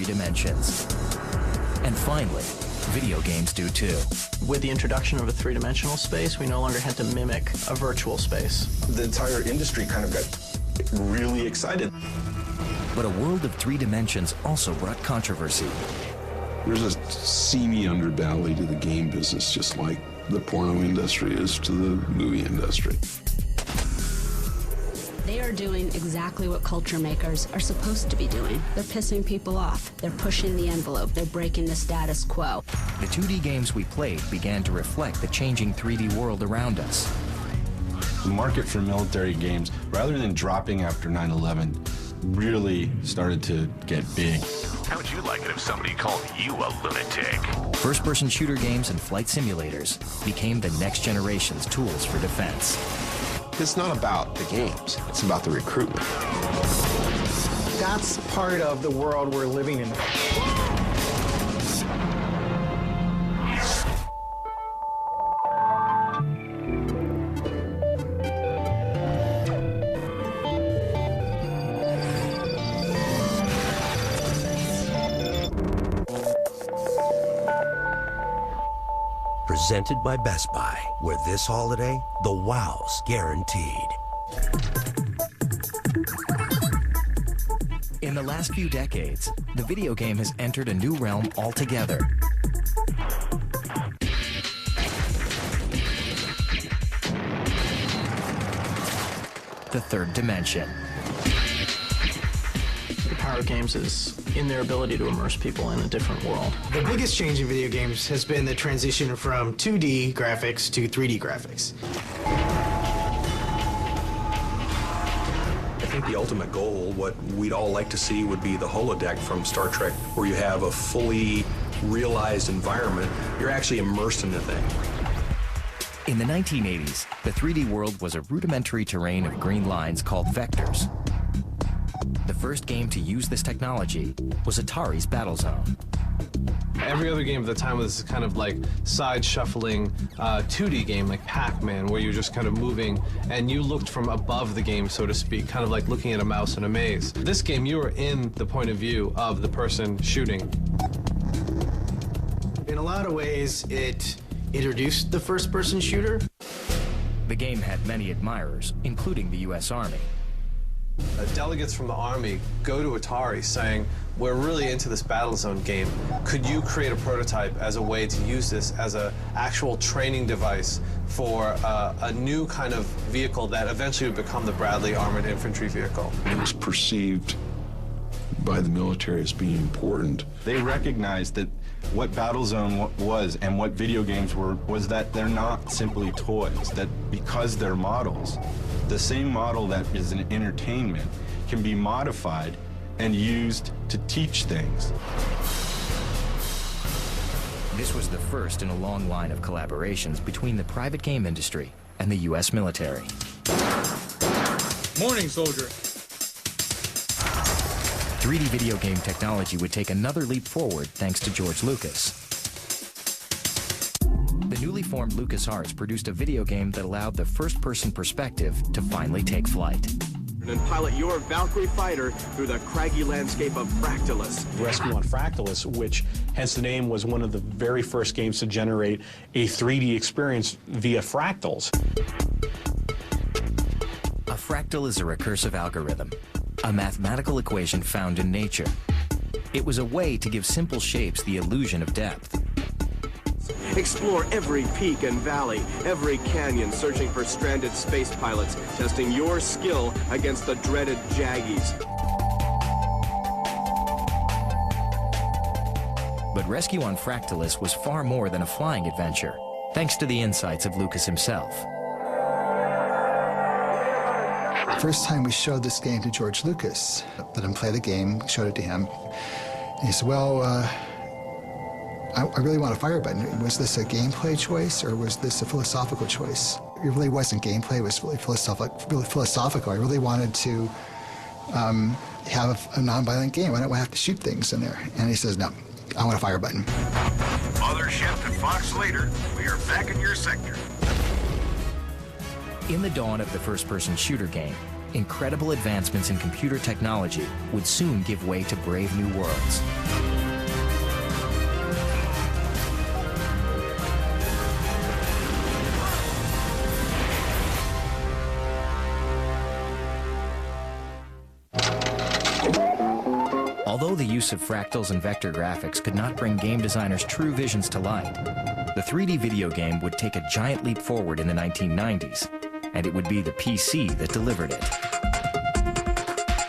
dimensions. And finally, video games do too. With the introduction of a three-dimensional space, we no longer had to mimic a virtual space. The entire industry kind of got really excited. But a world of three dimensions also brought controversy. There's a seamy underbelly to the game business, just like the porno industry is to the movie industry. They are doing exactly what culture makers are supposed to be doing. They're pissing people off. They're pushing the envelope. They're breaking the status quo. The 2D games we played began to reflect the changing 3D world around us. The market for military games, rather than dropping after 9/11, really started to get big. How would you like it if somebody called you a lunatic? First-person shooter games and flight simulators became the next generation's tools for defense. It's not about the games, it's about the recruitment. That's part of the world we're living in. Presented by Best Buy, where this holiday, the wow's guaranteed. In the last few decades, the video game has entered a new realm altogether. The third dimension. The power of games is in their ability to immerse people in a different world. The biggest change in video games has been the transition from 2D graphics to 3D graphics. I think the ultimate goal, what we'd all like to see, would be the holodeck from Star Trek, where you have a fully realized environment. You're actually immersed in the thing. In the 1980s, the 3D world was a rudimentary terrain of green lines called vectors. The first game to use this technology was Atari's Battlezone. Every other game at the time was kind of like side-shuffling 2D game, like Pac-Man, where you're just kind of moving, and you looked from above the game, so to speak, kind of like looking at a mouse in a maze. This game, you were in the point of view of the person shooting. In a lot of ways, it introduced the first-person shooter. The game had many admirers, including the U.S. Army. Delegates from the Army go to Atari saying, we're really into this Battlezone game. Could you create a prototype as a way to use this as an actual training device for a new kind of vehicle that eventually would become the Bradley Armored Infantry Vehicle? It was perceived by the military as being important. They recognized that what Battlezone was and what video games were was that they're not simply toys, that because they're models, the same model that is an entertainment can be modified and used to teach things. This was the first in a long line of collaborations between the private game industry and the U.S. military. Morning, soldier. 3D video game technology would take another leap forward thanks to George Lucas. The newly formed LucasArts produced a video game that allowed the first-person perspective to finally take flight. And pilot your Valkyrie fighter through the craggy landscape of Fractalus. Rescue on Fractalus, which, hence the name, was one of the very first games to generate a 3D experience via fractals. A fractal is a recursive algorithm, a mathematical equation found in nature. It was a way to give simple shapes the illusion of depth. Explore every peak and valley, every canyon, searching for stranded space pilots, testing your skill against the dreaded Jaggies. But Rescue on Fractalus was far more than a flying adventure, thanks to the insights of Lucas himself. First time we showed this game to George Lucas, let him play the game, showed it to him. And he said, well, I really want a fire button. Was this a gameplay choice or was this a philosophical choice? It really wasn't gameplay, it was really philosophical. I really wanted to have a nonviolent game. I don't want to have to shoot things in there. And he says, no, I want a fire button. Mothership and Fox Leader, we are back in your sector. In the dawn of the first-person shooter game, incredible advancements in computer technology would soon give way to brave new worlds. Although the use of fractals and vector graphics could not bring game designers' true visions to light, the 3D video game would take a giant leap forward in the 1990s, and it would be the PC that delivered it.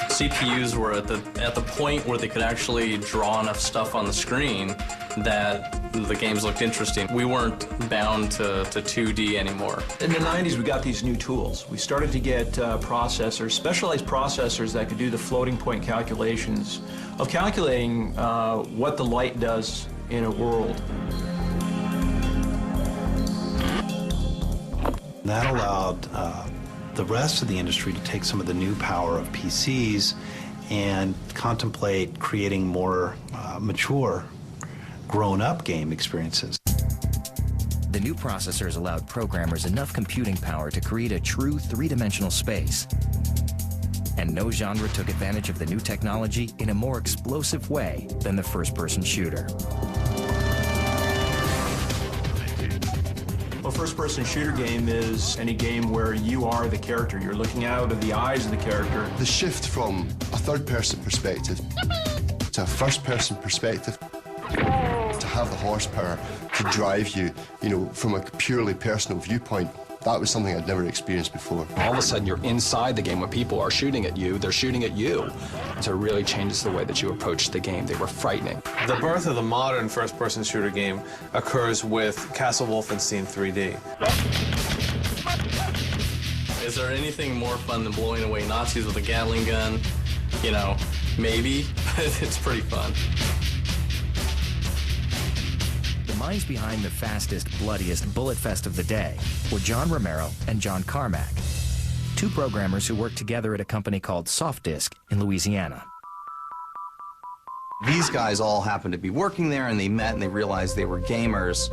CPUs were at the point where they could actually draw enough stuff on the screen that the games looked interesting. We weren't bound to 2D anymore. In the 90s, we got these new tools. We started to get processors, specialized processors that could do the floating point calculations of calculating what the light does in a world. That allowed the rest of the industry to take some of the new power of PCs and contemplate creating more mature, grown-up game experiences. The new processors allowed programmers enough computing power to create a true three-dimensional space. And no genre took advantage of the new technology in a more explosive way than the first-person shooter. A first-person shooter game is any game where you are the character. You're looking out of the eyes of the character. The shift from a third-person perspective to a first-person perspective, to have the horsepower to drive you, from a purely personal viewpoint, that was something I'd never experienced before. All of a sudden, you're inside the game when people are shooting at you, they're shooting at you. So it really changes the way that you approach the game. They were frightening. The birth of the modern first-person shooter game occurs with Castle Wolfenstein 3D. Is there anything more fun than blowing away Nazis with a Gatling gun? Maybe, but it's pretty fun. The minds behind the fastest, bloodiest bullet fest of the day were John Romero and John Carmack, two programmers who worked together at a company called SoftDisk in Louisiana. These guys all happened to be working there, and they met and they realized they were gamers,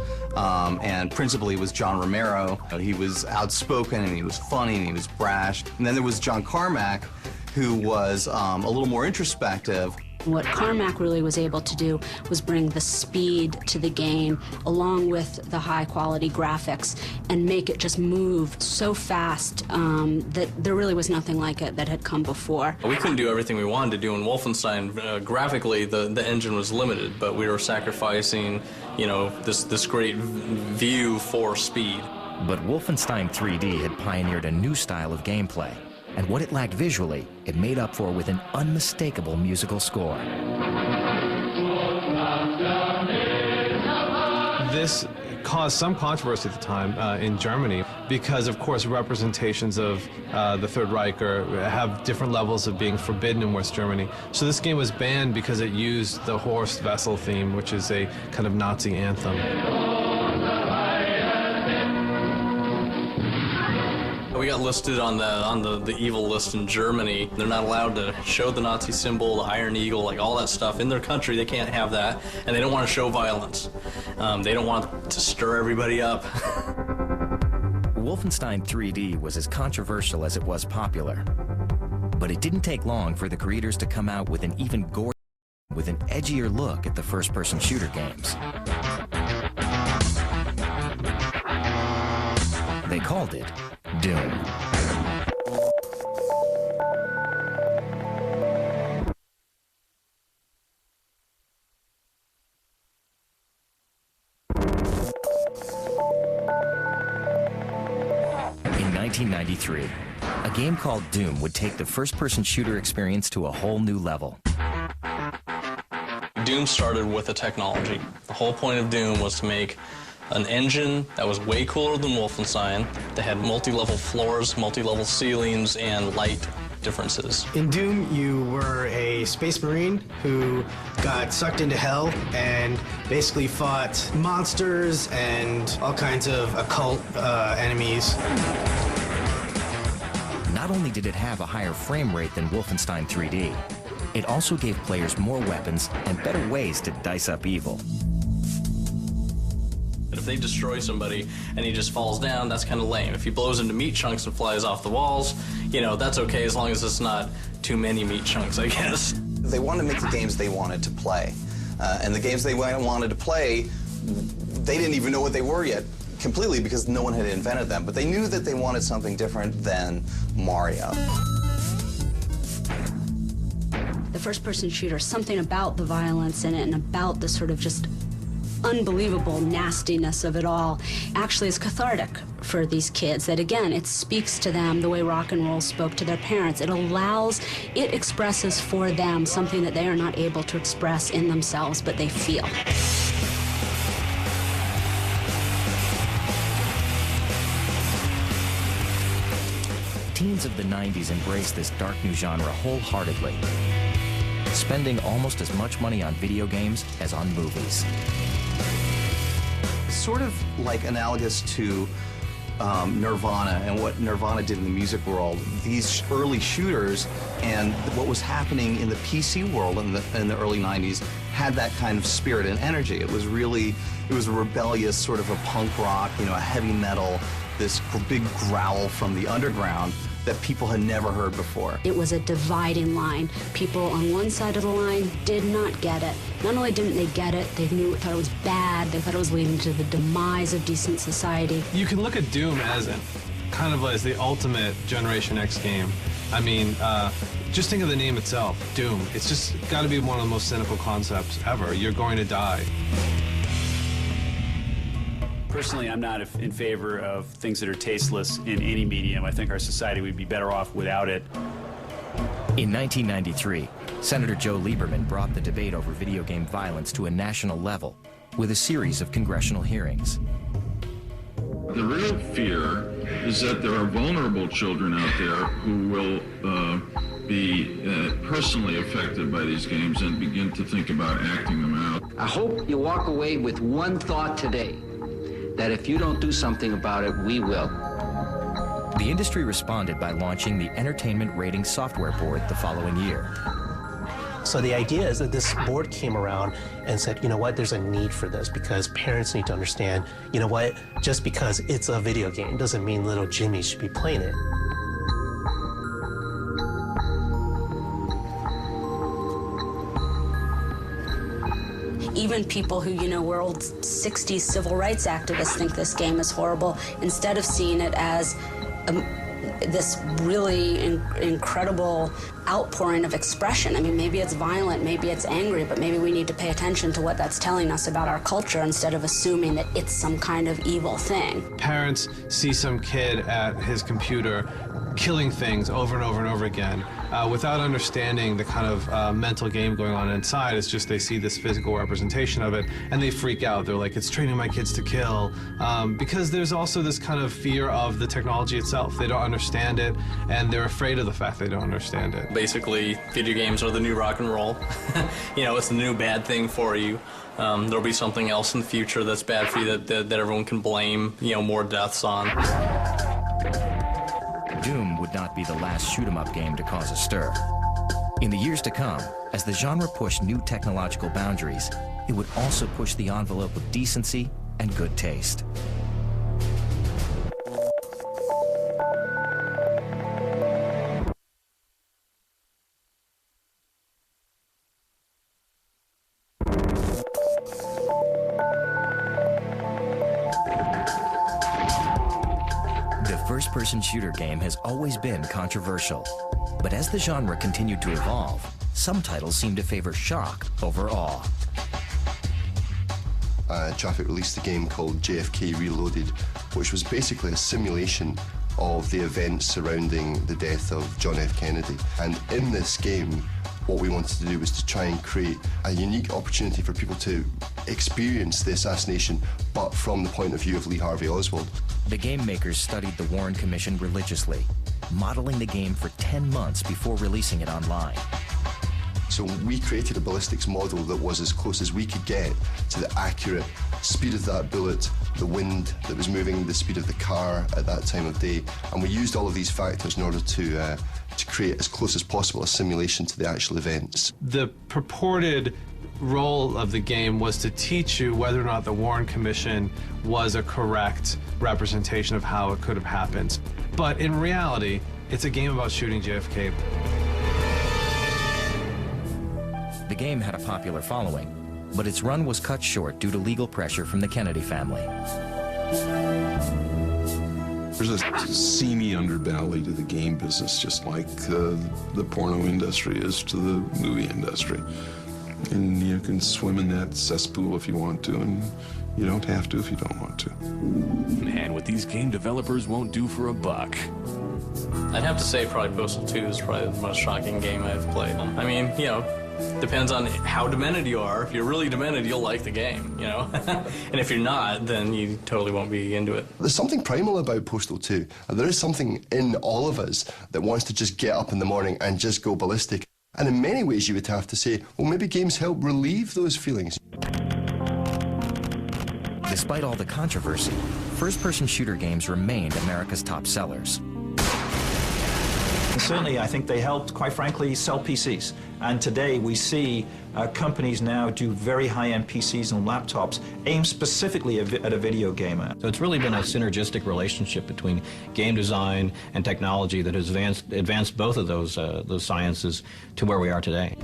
and principally it was John Romero. He was outspoken and he was funny and he was brash. And then there was John Carmack, who was a little more introspective. What Carmack really was able to do was bring the speed to the game along with the high-quality graphics and make it just move so fast that there really was nothing like it that had come before. We couldn't do everything we wanted to do in Wolfenstein. Graphically, the engine was limited, but we were sacrificing, this great view for speed. But Wolfenstein 3D had pioneered a new style of gameplay. And what it lacked visually, it made up for with an unmistakable musical score. This caused some controversy at the time in Germany because, of course, representations of the Third Reich have different levels of being forbidden in West Germany. So this game was banned because it used the Horst Wessel theme, which is a kind of Nazi anthem. We got listed on the evil list in Germany. They're not allowed to show the Nazi symbol, the Iron Eagle, like all that stuff in their country. They can't have that, and they don't want to show violence. They don't want to stir everybody up. Wolfenstein 3D was as controversial as it was popular, but it didn't take long for the creators to come out with an even with an edgier look at the first-person shooter games. They called it Doom. In 1993, a game called Doom would take the first-person shooter experience to a whole new level. Doom started with the technology. The whole point of Doom was to make an engine that was way cooler than Wolfenstein, that had multi-level floors, multi-level ceilings, and light differences. In Doom, you were a space marine who got sucked into hell and basically fought monsters and all kinds of occult enemies. Not only did it have a higher frame rate than Wolfenstein 3D, it also gave players more weapons and better ways to dice up evil. If If they destroy somebody and he just falls down, that's kind of lame. If he blows into meat chunks and flies off the walls, you know, that's okay as long as it's not too many meat chunks, I guess. They wanted to make the games they wanted to play. And the games they wanted to play, they didn't even know what they were yet, completely, because no one had invented them. But they knew that they wanted something different than Mario. The first-person shooter, something about the violence in it and about the sort of just unbelievable nastiness of it all actually is cathartic for these kids. That again, it speaks to them the way rock and roll spoke to their parents. It expresses for them something that they are not able to express in themselves, but they feel. Teens of the 90s embraced this dark new genre wholeheartedly, spending almost as much money on video games as on movies. Sort of like analogous to Nirvana and what Nirvana did in the music world. These early shooters and what was happening in the PC world in the early 90s had that kind of spirit and energy. It was a rebellious sort of a punk rock, you know, a heavy metal, this big growl from the underground that people had never heard before. It was a dividing line. People on one side of the line did not get it. Not only didn't they get it, they thought it was bad, they thought it was leading to the demise of decent society. You can look at Doom as kind of as the ultimate Generation X game. I mean, just think of the name itself, Doom. It's just got to be one of the most cynical concepts ever. You're going to die. Personally, I'm not in favor of things that are tasteless in any medium. I think our society would be better off without it. In 1993, Senator Joe Lieberman brought the debate over video game violence to a national level with a series of congressional hearings. The real fear is that there are vulnerable children out there who will be personally affected by these games and begin to think about acting them out. I hope you walk away with one thought today, that if you don't do something about it, we will. The industry responded by launching the Entertainment Rating Software Board the following year. So the idea is that this board came around and said, you know what, there's a need for this because parents need to understand, you know what, just because it's a video game doesn't mean little Jimmy should be playing it. Even people who, you know, were old 60s civil rights activists think this game is horrible, instead of seeing it as this really incredible outpouring of expression. I mean, maybe it's violent, maybe it's angry, but maybe we need to pay attention to what that's telling us about our culture instead of assuming that it's some kind of evil thing. Parents see some kid at his computer killing things over and over and over again without understanding the kind of mental game going on inside. It's just they see this physical representation of it and they freak out. They're like, it's training my kids to kill. Because there's also this kind of fear of the technology itself. They don't understand it and they're afraid of the fact they don't understand it. Basically, video games are the new rock and roll. You know, it's the new bad thing for you. There'll be something else in the future that's bad for you that everyone can blame, you know, more deaths on. Doom would not be the last shoot-'em-up game to cause a stir. In the years to come, as the genre pushed new technological boundaries, it would also push the envelope of decency and good taste. First-person shooter game has always been controversial. But as the genre continued to evolve, some titles seemed to favor shock over awe. Traffic released a game called JFK Reloaded, which was basically a simulation of the events surrounding the death of John F. Kennedy. And in this game, what we wanted to do was to try and create a unique opportunity for people to experience the assassination, but from the point of view of Lee Harvey Oswald. The game makers studied the Warren Commission religiously, modeling the game for 10 months before releasing it online. So we created a ballistics model that was as close as we could get to the accurate speed of that bullet, the wind that was moving, the speed of the car at that time of day. And we used all of these factors in order to create as close as possible a simulation to the actual events. The purported role of the game was to teach you whether or not the Warren Commission was a correct representation of how it could have happened. But in reality, it's a game about shooting JFK. The game had a popular following, but its run was cut short due to legal pressure from the Kennedy family. There's a seamy underbelly to the game business, just like the porno industry is to the movie industry. And you can swim in that cesspool if you want to, and you don't have to if you don't want to. Man, what these game developers won't do for a buck. I'd have to say probably Postal 2 is probably the most shocking game I've played. I mean, you know, depends on how demented you are. If you're really demented, you'll like the game, you know? And if you're not, then you totally won't be into it. There's something primal about Postal 2. There is something in all of us that wants to just get up in the morning and just go ballistic. And in many ways you would have to say, well, maybe games help relieve those feelings. Despite all the controversy, first-person shooter games remained America's top sellers. And certainly, I think they helped, quite frankly, sell PCs. And today we see companies now do very high-end PCs and laptops aimed specifically at a video gamer. So it's really been a synergistic relationship between game design and technology that has advanced both of those sciences to where we are today.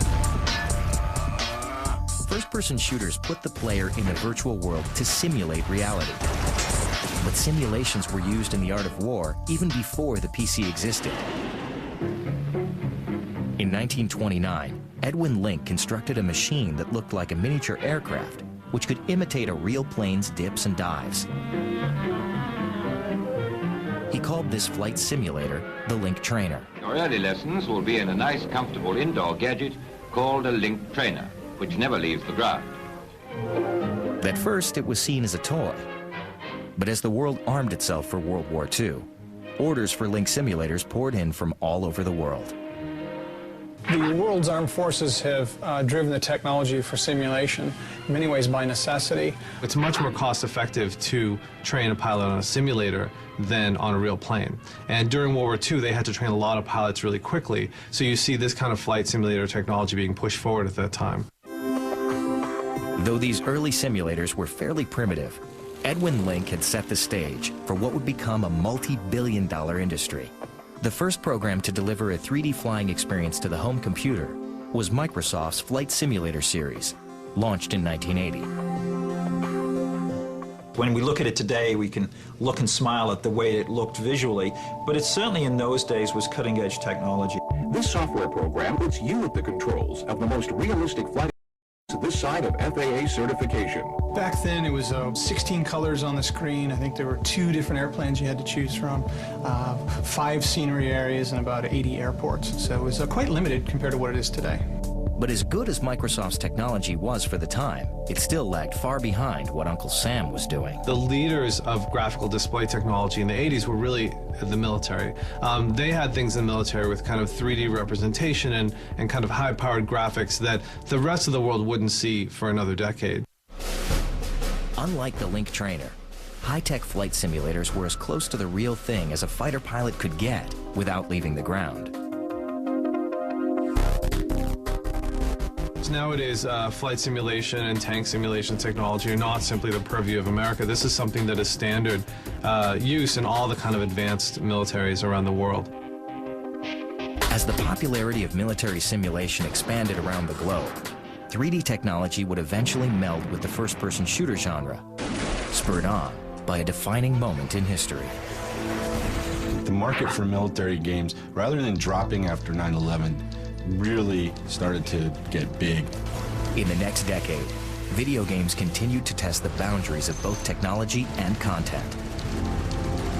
First-person shooters put the player in a virtual world to simulate reality. But simulations were used in the art of war even before the PC existed. In 1929, Edwin Link constructed a machine that looked like a miniature aircraft, which could imitate a real plane's dips and dives. He called this flight simulator the Link Trainer. Your early lessons will be in a nice, comfortable indoor gadget called a Link Trainer, which never leaves the ground. At first, it was seen as a toy. But as the world armed itself for World War II, orders for Link simulators poured in from all over the world. The world's armed forces have driven the technology for simulation, in many ways by necessity. It's much more cost-effective to train a pilot on a simulator than on a real plane. And during World War II, they had to train a lot of pilots really quickly, so you see this kind of flight simulator technology being pushed forward at that time. Though these early simulators were fairly primitive, Edwin Link had set the stage for what would become a multi-billion-dollar industry. The first program to deliver a 3D flying experience to the home computer was Microsoft's Flight Simulator series, launched in 1980. When we look at it today, we can look and smile at the way it looked visually, but it certainly in those days was cutting-edge technology. This software program puts you at the controls of the most realistic flight this side of FAA certification. Back then, it was 16 colors on the screen. I think there were 2 different airplanes you had to choose from, 5 scenery areas, and about 80 airports. So it was quite limited compared to what it is today. But as good as Microsoft's technology was for the time, it still lagged far behind what Uncle Sam was doing. The leaders of graphical display technology in the 80s were really the military. They had things in the military with kind of 3D representation and kind of high-powered graphics that the rest of the world wouldn't see for another decade. Unlike the Link Trainer, high-tech flight simulators were as close to the real thing as a fighter pilot could get without leaving the ground. Nowadays, flight simulation and tank simulation technology are not simply the purview of America. This is something that is standard use in all the kind of advanced militaries around the world. As the popularity of military simulation expanded around the globe, 3D technology would eventually meld with the first-person shooter genre, spurred on by a defining moment in history. The market for military games, rather than dropping after 9/11, really started to get big. In the next decade, video games continued to test the boundaries of both technology and content.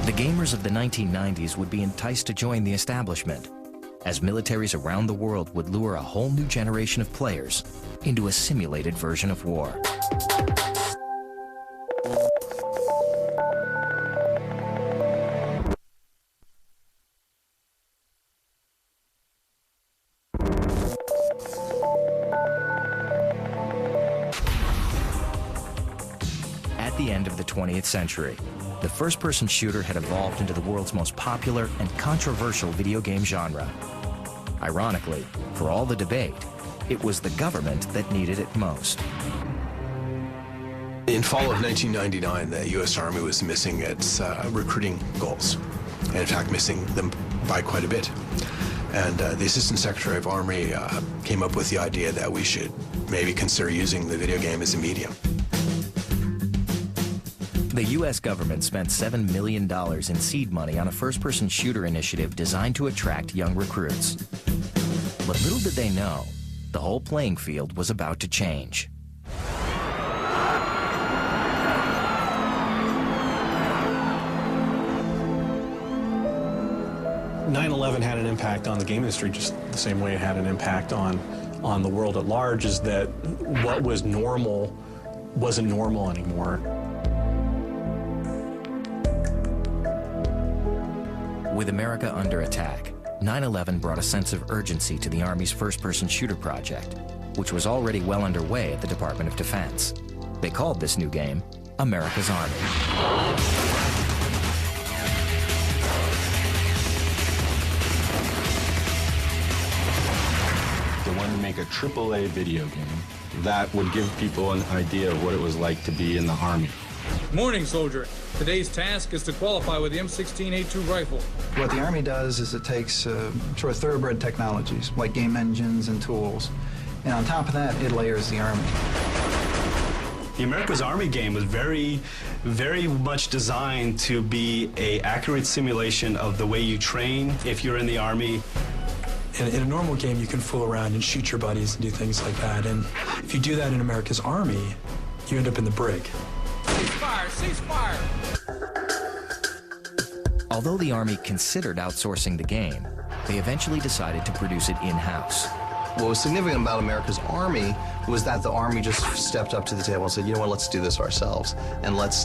The gamers of the 1990s would be enticed to join the establishment, as militaries around the world would lure a whole new generation of players into a simulated version of war. At the end of the 20th century, the first-person shooter had evolved into the world's most popular and controversial video game genre. Ironically, for all the debate, it was the government that needed it most. In fall of 1999, the U.S. Army was missing its recruiting goals, and in fact missing them by quite a bit. And the Assistant Secretary of Army came up with the idea that we should maybe consider using the video game as a medium. The U.S. government spent $7 million in seed money on a first-person shooter initiative designed to attract young recruits. But little did they know, the whole playing field was about to change. 9/11 had an impact on the game industry just the same way it had an impact on the world at large, is that what was normal wasn't normal anymore. With America under attack, 9/11 brought a sense of urgency to the Army's first-person shooter project, which was already well underway at the Department of Defense. They called this new game America's Army. Make a AAA video game that would give people an idea of what it was like to be in the Army. Morning, soldier. Today's task is to qualify with the M16A2 rifle. What the Army does is it takes sort of thoroughbred technologies, like game engines and tools, and on top of that, it layers the Army. The America's Army game was very much designed to be an accurate simulation of the way you train if you're in the Army. In a normal game, you can fool around and shoot your buddies and do things like that. And if you do that in America's Army, you end up in the brig. Ceasefire! Ceasefire! Although the Army considered outsourcing the game, they eventually decided to produce it in-house. What was significant about America's Army was that the Army just stepped up to the table and said, you know what, let's do this ourselves. And let's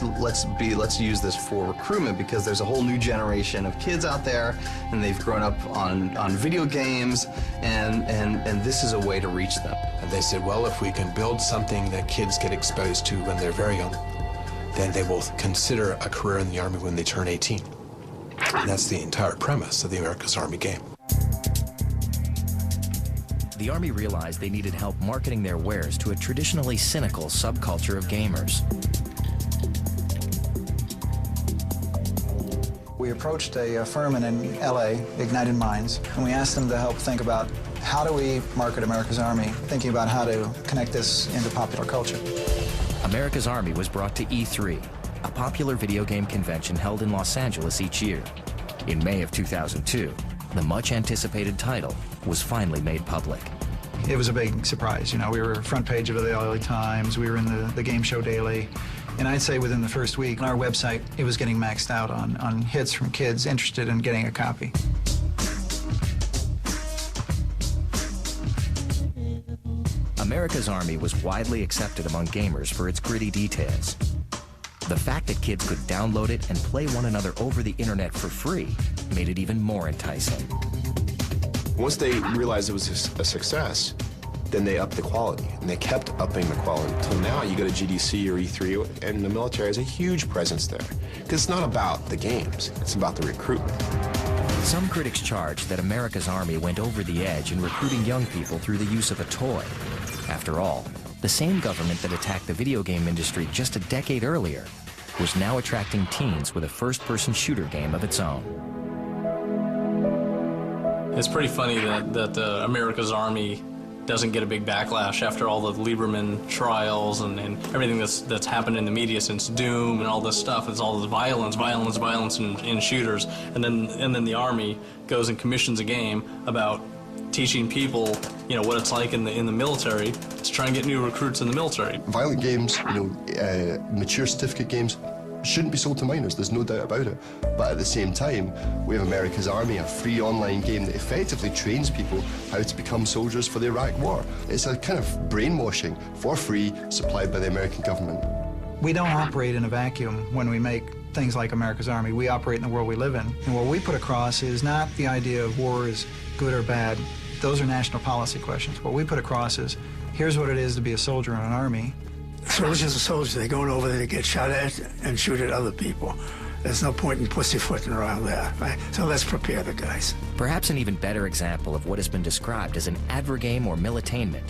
use this for recruitment, because there's a whole new generation of kids out there, and they've grown up on video games, and this is a way to reach them. And they said, well, if we can build something that kids get exposed to when they're very young, then they will consider a career in the Army when they turn 18. And that's the entire premise of the America's Army game. The Army realized they needed help marketing their wares to a traditionally cynical subculture of gamers. We approached a firm in LA, Ignited Minds, and we asked them to help think about how do we market America's Army, thinking about how to connect this into popular culture. America's Army was brought to E3, a popular video game convention held in Los Angeles each year. In May of 2002, the much-anticipated title was finally made public. It was a big surprise. You know, we were front page of the LA Times, we were in the Game Show Daily, and I'd say within the first week, on our website, it was getting maxed out on hits from kids interested in getting a copy. America's Army was widely accepted among gamers for its gritty details. The fact that kids could download it and play one another over the internet for free made it even more enticing. Once they realized it was a success, then they upped the quality, and they kept upping the quality until now. You go to GDC or E3, and the military has a huge presence there. Because it's not about the games, it's about the recruitment. Some critics charge that America's Army went over the edge in recruiting young people through the use of a toy. After all, the same government that attacked the video game industry just a decade earlier was now attracting teens with a first-person shooter game of its own. It's pretty funny that America's Army doesn't get a big backlash after all the Lieberman trials and everything that's happened in the media since Doom and all this stuff. It's all the violence in shooters, and then the Army goes and commissions a game about teaching people, you know, what it's like in the military to try and get new recruits in the military. Violent games, you know, mature certificate games shouldn't be sold to minors, there's no doubt about it. But at the same time, we have America's Army, a free online game that effectively trains people how to become soldiers for the Iraq War. It's a kind of brainwashing for free, supplied by the American government. We don't operate in a vacuum when we make things like America's Army. We operate in the world we live in. And what we put across is not the idea of war is good or bad. Those are national policy questions. What we put across is, here's what it is to be a soldier in an army. Soldiers are soldiers. They're going over there to get shot at and shoot at other people. There's no point in pussyfooting around there, right? So let's prepare the guys. Perhaps an even better example of what has been described as an advergame or militainment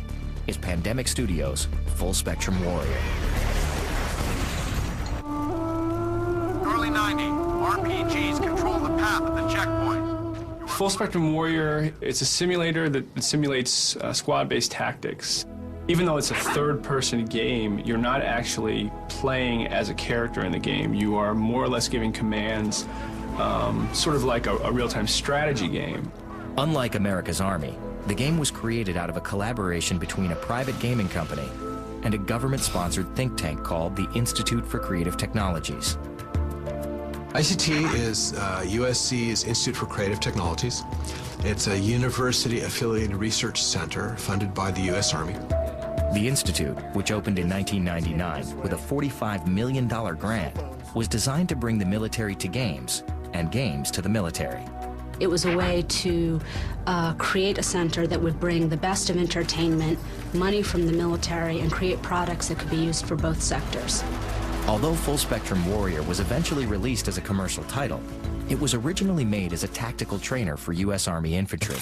is Pandemic Studios' Full Spectrum Warrior. Charlie 90, RPGs control the path of the checkpoint. Full Spectrum Warrior, it's a simulator that simulates squad-based tactics. Even though it's a third-person game, you're not actually playing as a character in the game. You are more or less giving commands, sort of like a real-time strategy game. Unlike America's Army, the game was created out of a collaboration between a private gaming company and a government-sponsored think tank called the Institute for Creative Technologies. ICT is USC's Institute for Creative Technologies. It's a university-affiliated research center funded by the U.S. Army. The Institute, which opened in 1999 with a $45 million grant, was designed to bring the military to games and games to the military. It was a way to create a center that would bring the best of entertainment, money from the military, and create products that could be used for both sectors. Although Full Spectrum Warrior was eventually released as a commercial title, it was originally made as a tactical trainer for U.S. Army infantry.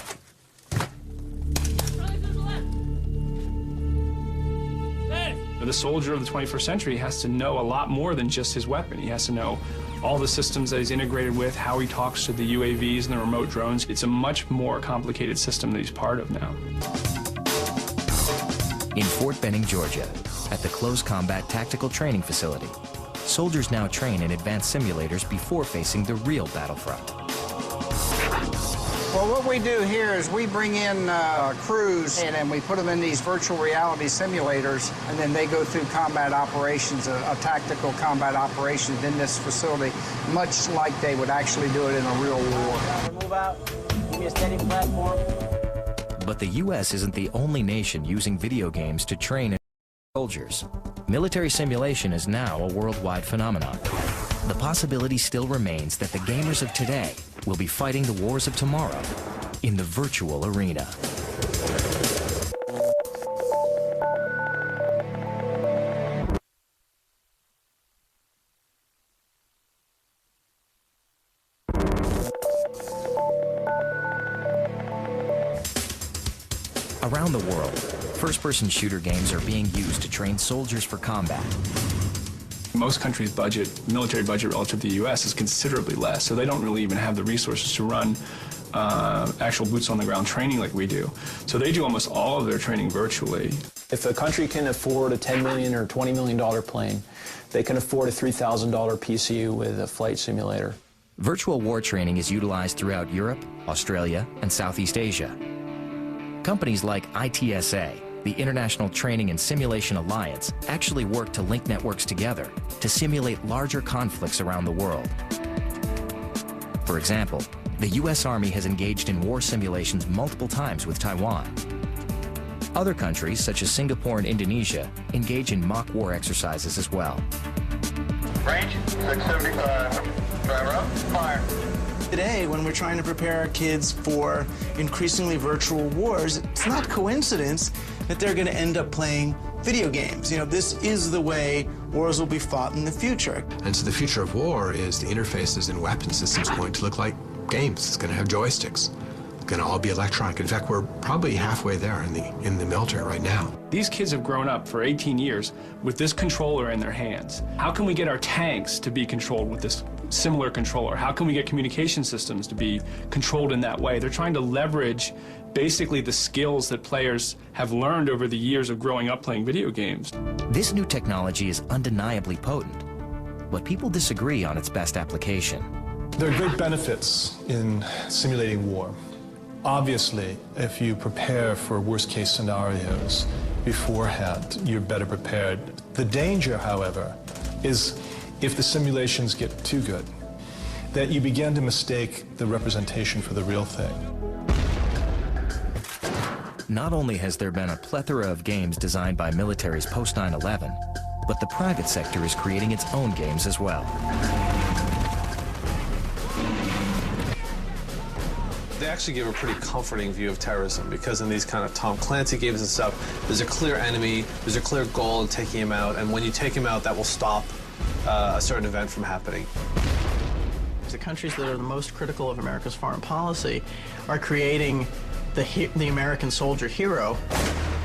The soldier of the 21st century has to know a lot more than just his weapon. He has to know all the systems that he's integrated with, how he talks to the UAVs and the remote drones. It's a much more complicated system that he's part of now. In Fort Benning, Georgia, at the Close Combat Tactical Training Facility, soldiers now train in advanced simulators before facing the real battlefront. Well, what we do here is we bring in crews and we put them in these virtual reality simulators, and then they go through combat operations, a tactical combat operations in this facility, much like they would actually do it in a real war. Move out. Give me a steady platform. But the U.S. isn't the only nation using video games to train soldiers. Military simulation is now a worldwide phenomenon. The possibility still remains that the gamers of today will be fighting the wars of tomorrow in the virtual arena. Around the world, first-person shooter games are being used to train soldiers for combat. Most countries' budget, military budget relative to the U.S. is considerably less, so they don't really even have the resources to run actual boots-on-the-ground training like we do. So they do almost all of their training virtually. If a country can afford a $10 million or $20 million plane, they can afford a $3,000 PCU with a flight simulator. Virtual war training is utilized throughout Europe, Australia, and Southeast Asia. Companies like ITSA, the International Training and Simulation Alliance, actually work to link networks together to simulate larger conflicts around the world. For example, the U.S. Army has engaged in war simulations multiple times with Taiwan. Other countries, such as Singapore and Indonesia, engage in mock war exercises as well. Range 675. Driver up. Fire. Today, when we're trying to prepare our kids for increasingly virtual wars, it's not coincidence that they're going to end up playing video games. You know, this is the way wars will be fought in the future. And so the future of war is the interfaces and weapon systems going to look like games. It's going to have joysticks. It's going to all be electronic. In fact, we're probably halfway there in the military right now. These kids have grown up for 18 years with this controller in their hands. How can we get our tanks to be controlled with this similar controller? How can we get communication systems to be controlled in that way? They're trying to leverage basically the skills that players have learned over the years of growing up playing video games. This new technology is undeniably potent, but people disagree on its best application. There are great benefits in simulating war. Obviously, if you prepare for worst-case scenarios beforehand, you're better prepared. The danger, however, is if the simulations get too good, that you begin to mistake the representation for the real thing. Not only has there been a plethora of games designed by militaries post 9/11, but the private sector is creating its own games as well. They actually give a pretty comforting view of terrorism, because in these kind of Tom Clancy games and stuff, there's a clear enemy, there's a clear goal in taking him out, and when you take him out, that will stop a certain event from happening. The countries that are the most critical of America's foreign policy are creating the American soldier hero,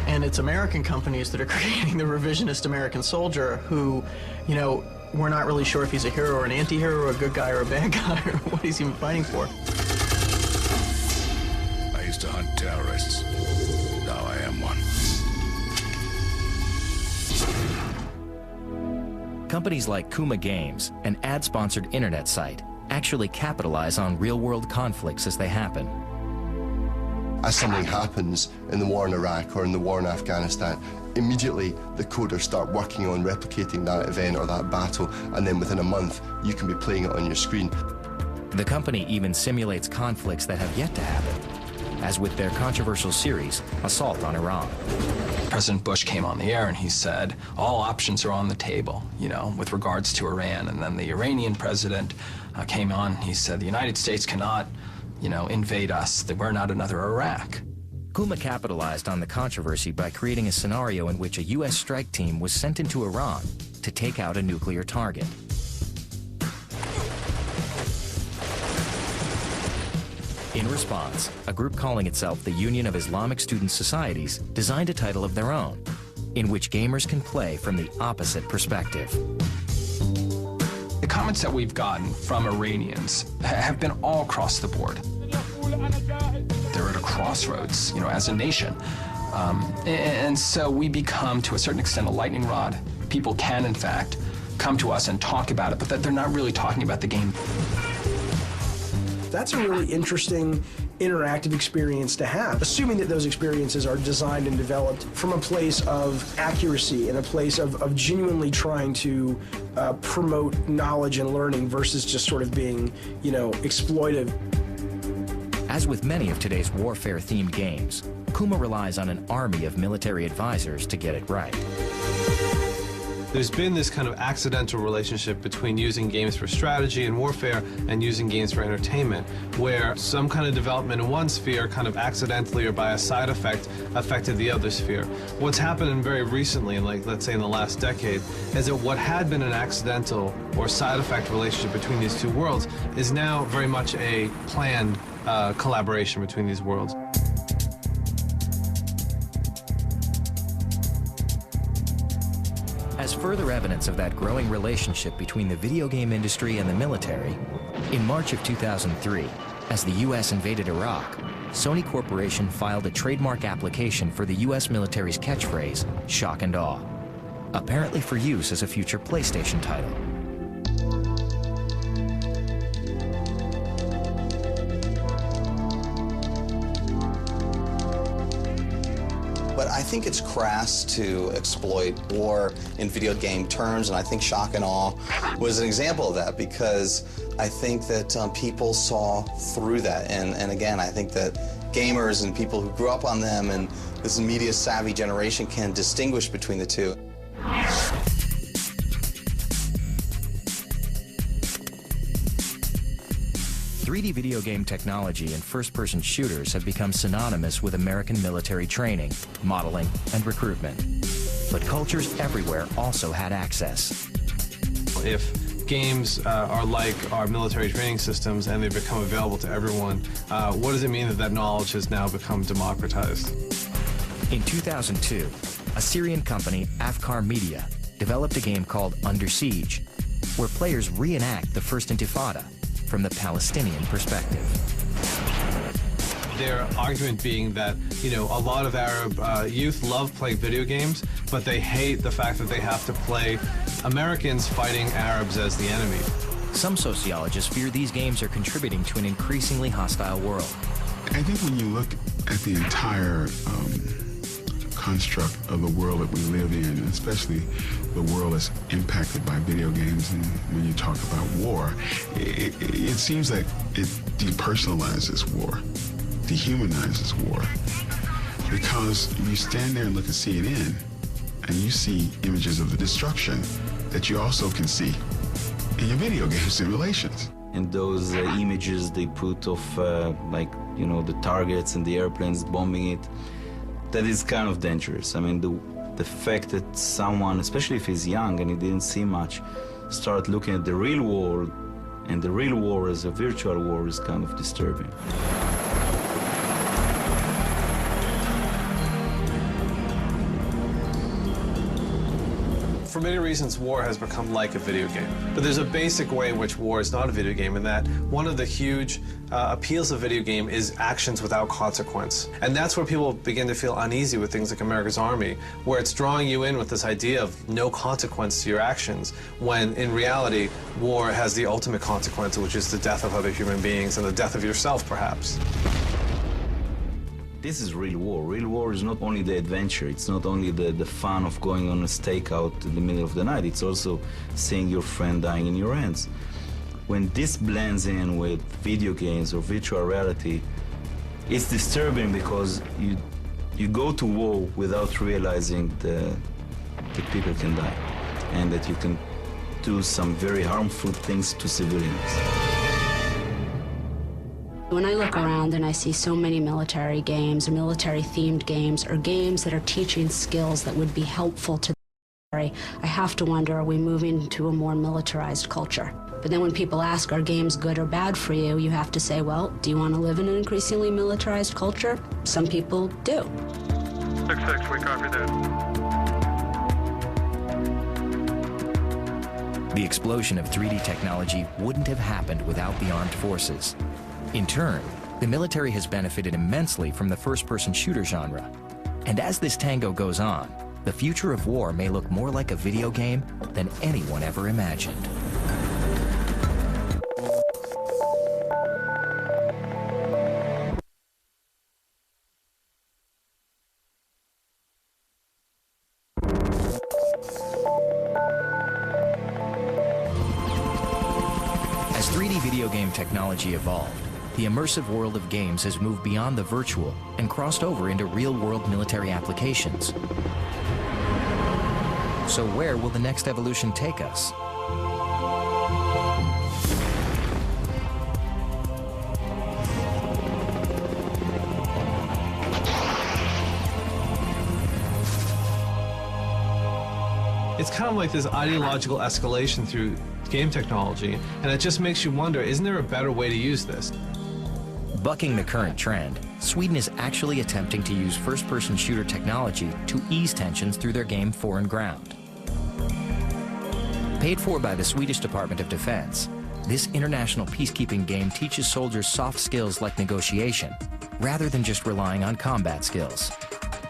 and it's American companies that are creating the revisionist American soldier who, you know, we're not really sure if he's a hero or an anti-hero or a good guy or a bad guy or what he's even fighting for. I used to hunt terrorists. Now I am one. Companies like Kuma Games, an ad-sponsored internet site, actually capitalize on real-world conflicts as they happen. As something happens in the war in Iraq or in the war in Afghanistan, immediately the coders start working on replicating that event or that battle, and then within a month you can be playing it on your screen. The company even simulates conflicts that have yet to happen, as with their controversial series, Assault on Iran. President Bush came on the air and he said, all options are on the table, you know, with regards to Iran. And then the Iranian president came on, he said, the United States cannot, you know, invade us, that we're not another Iraq. Kuma capitalized on the controversy by creating a scenario in which a U.S. strike team was sent into Iran to take out a nuclear target. In response, a group calling itself the Union of Islamic Student Societies designed a title of their own, in which gamers can play from the opposite perspective. The comments that we've gotten from Iranians have been all across the board. They're at a crossroads, you know, as a nation. And so we become, to a certain extent, a lightning rod. People can, in fact, come to us and talk about it, but that they're not really talking about the game. That's a really interesting interactive experience to have, assuming that those experiences are designed and developed from a place of accuracy and a place of genuinely trying to promote knowledge and learning versus just sort of being, you know, exploitive. As with many of today's warfare-themed games, Kuma relies on an army of military advisors to get it right. There's been this kind of accidental relationship between using games for strategy and warfare and using games for entertainment, where some kind of development in one sphere kind of accidentally or by a side effect affected the other sphere. What's happened very recently, like let's say in the last decade, is that what had been an accidental or side effect relationship between these two worlds is now very much a planned collaboration between these worlds. As further evidence of that growing relationship between the video game industry and the military, in March of 2003, as the U.S. invaded Iraq, Sony Corporation filed a trademark application for the U.S. military's catchphrase, shock and awe, apparently for use as a future PlayStation title. But I think it's crass to exploit war in video game terms, and I think shock and awe was an example of that, because I think that people saw through that. And again, I think that gamers and people who grew up on them and this media-savvy generation can distinguish between the two. 3D video game technology and first-person shooters have become synonymous with American military training, modeling, and recruitment. But cultures everywhere also had access. If games are like our military training systems and they become available to everyone, what does it mean that that knowledge has now become democratized? In 2002, a Syrian company, Afkar Media, developed a game called Under Siege, where players reenact the First Intifada from the Palestinian perspective. Their argument being that, you know, a lot of Arab youth love playing video games, but they hate the fact that they have to play Americans fighting Arabs as the enemy. Some sociologists fear these games are contributing to an increasingly hostile world. I think when you look at the entire construct of the world that we live in, especially the world that's impacted by video games, and when you talk about war, it seems like it depersonalizes war, dehumanizes war. Because you stand there and look at CNN, and you see images of the destruction that you also can see in your video game simulations. And those images they put of, like, you know, the targets and the airplanes bombing it, that is kind of dangerous. I mean, the fact that someone, especially if he's young and he didn't see much, start looking at the real world And the real war as a virtual war is kind of disturbing. For many reasons, war has become like a video game. But there's a basic way in which war is not a video game, in that one of the huge appeals of video game is actions without consequence. And that's where people begin to feel uneasy with things like America's Army, where it's drawing you in with this idea of no consequence to your actions, when in reality, war has the ultimate consequence, which is the death of other human beings and the death of yourself, perhaps. This is real war. Real war is not only the adventure, it's not only the fun of going on a stakeout in the middle of the night, it's also seeing your friend dying in your hands. When this blends in with video games or virtual reality, it's disturbing because you go to war without realizing that people can die and that you can do some very harmful things to civilians. When I look around and I see so many military games or military-themed games or games that are teaching skills that would be helpful to the military, I have to wonder, are we moving to a more militarized culture? But then when people ask, are games good or bad for you, you have to say, well, do you want to live in an increasingly militarized culture? Some people do. 6-6, we copy that. The explosion of 3D technology wouldn't have happened without the armed forces. In turn, the military has benefited immensely from the first-person shooter genre. And as this tango goes on, the future of war may look more like a video game than anyone ever imagined. As 3D video game technology evolved, the immersive world of games has moved beyond the virtual and crossed over into real-world military applications. So where will the next evolution take us? It's kind of like this ideological escalation through game technology, and it just makes you wonder, isn't there a better way to use this? Bucking the current trend, Sweden is actually attempting to use first-person shooter technology to ease tensions through their game Foreign Ground. Paid for by the Swedish Department of Defense, this international peacekeeping game teaches soldiers soft skills like negotiation, rather than just relying on combat skills.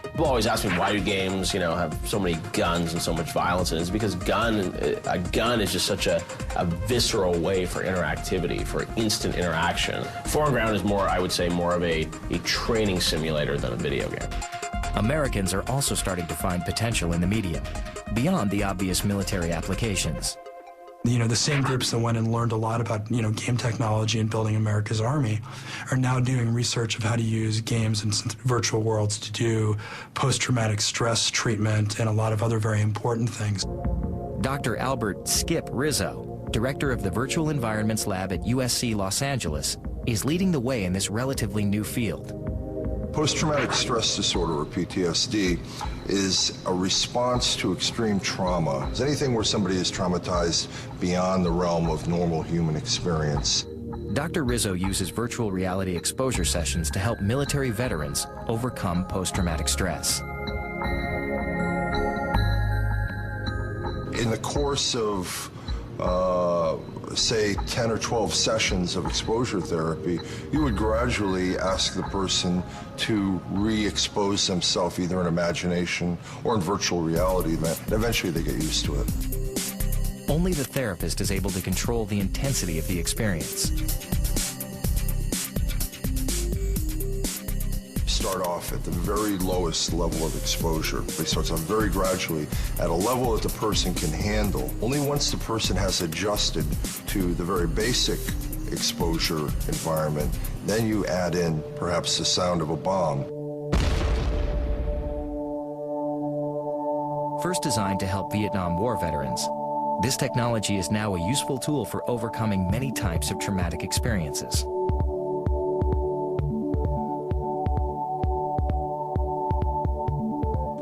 People always ask me, why do games, have so many guns and so much violence? And it's because a gun is just such a visceral way for interactivity, for instant interaction. Foreign Ground is more, I would say, more of a training simulator than a video game. Americans are also starting to find potential in the medium, beyond the obvious military applications. The same groups that went and learned a lot about, game technology and building America's Army are now doing research of how to use games and virtual worlds to do post-traumatic stress treatment and a lot of other very important things. Dr. Albert Skip Rizzo, director of the Virtual Environments Lab at USC Los Angeles, is leading the way in this relatively new field. Post-traumatic stress disorder, or PTSD, is a response to extreme trauma. It's anything where somebody is traumatized beyond the realm of normal human experience. Dr. Rizzo uses virtual reality exposure sessions to help military veterans overcome post-traumatic stress. In the course of say 10 or 12 sessions of exposure therapy, you would gradually ask the person to re-expose themselves either in imagination or in virtual reality, and eventually they get used to it. Only the therapist is able to control the intensity of the experience. Start off at the very lowest level of exposure. It starts off very gradually at a level that the person can handle. Only once the person has adjusted to the very basic exposure environment, then you add in perhaps the sound of a bomb. First designed to help Vietnam War veterans, this technology is now a useful tool for overcoming many types of traumatic experiences.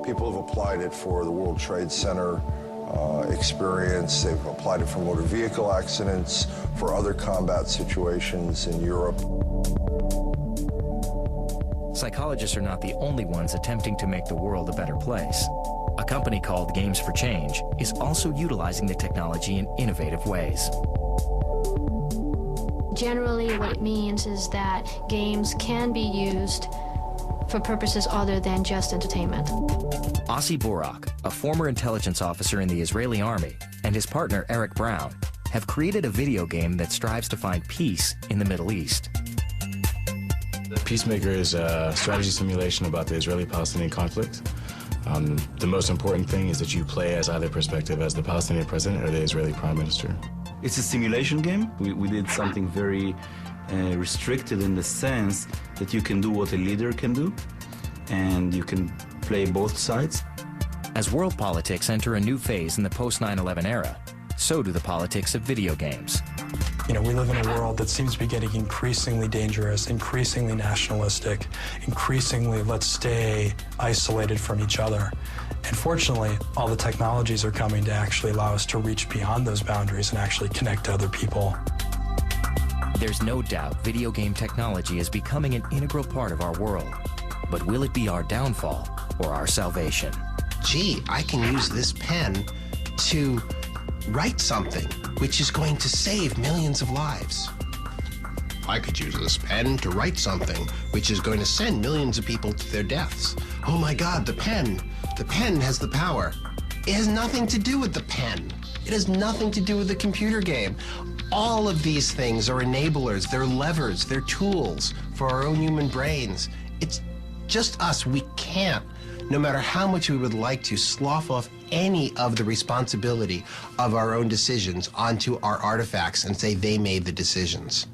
People have applied it for the World Trade Center experience. They've applied it for motor vehicle accidents, for other combat situations in Europe. Psychologists are not the only ones attempting to make the world a better place. A company called Games for Change is also utilizing the technology in innovative ways. Generally, what it means is that games can be used for purposes other than just entertainment. Ossie Borak, a former intelligence officer in the Israeli army, and his partner Eric Brown have created a video game that strives to find peace in the Middle East. Peacemaker is a strategy simulation about the Israeli-Palestinian conflict. The most important thing is that you play as either perspective, as the Palestinian president or the Israeli prime minister. It's a simulation game. We did something very restricted in the sense that you can do what a leader can do, and you can play both sides. As world politics enter a new phase in the post-9/11 era, so do the politics of video games. You know, we live in a world that seems to be getting increasingly dangerous, increasingly nationalistic, increasingly let's stay isolated from each other. And fortunately, all the technologies are coming to actually allow us to reach beyond those boundaries and actually connect to other people. There's no doubt video game technology is becoming an integral part of our world. But will it be our downfall or our salvation? Gee, I can use this pen to write something which is going to save millions of lives. I could use this pen to write something which is going to send millions of people to their deaths. Oh my God, the pen has the power. It has nothing to do with the pen. It has nothing to do with the computer game. All of these things are enablers, they're levers, they're tools for our own human brains. It's just us. We can't, no matter how much we would like to, slough off any of the responsibility of our own decisions onto our artifacts and say they made the decisions.